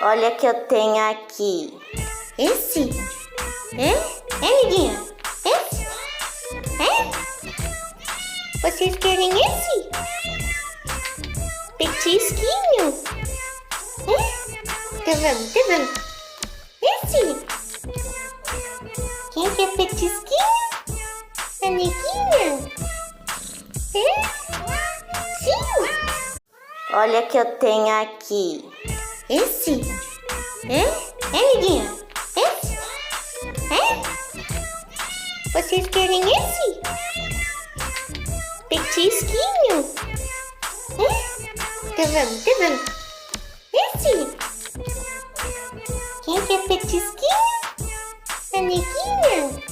Olha que eu tenho aqui. Esse? Amiguinha? Esse? Vocês querem esse? Petisquinho? Tá vendo? Esse? Quem quer petisquinho? A neguinha? Sim? Olha que eu tenho aqui. Esse? Amiguinha? Esse? Vocês querem esse? Petisquinho? Tá vendo? Esse? Quem quer petisquinho? A neguinha?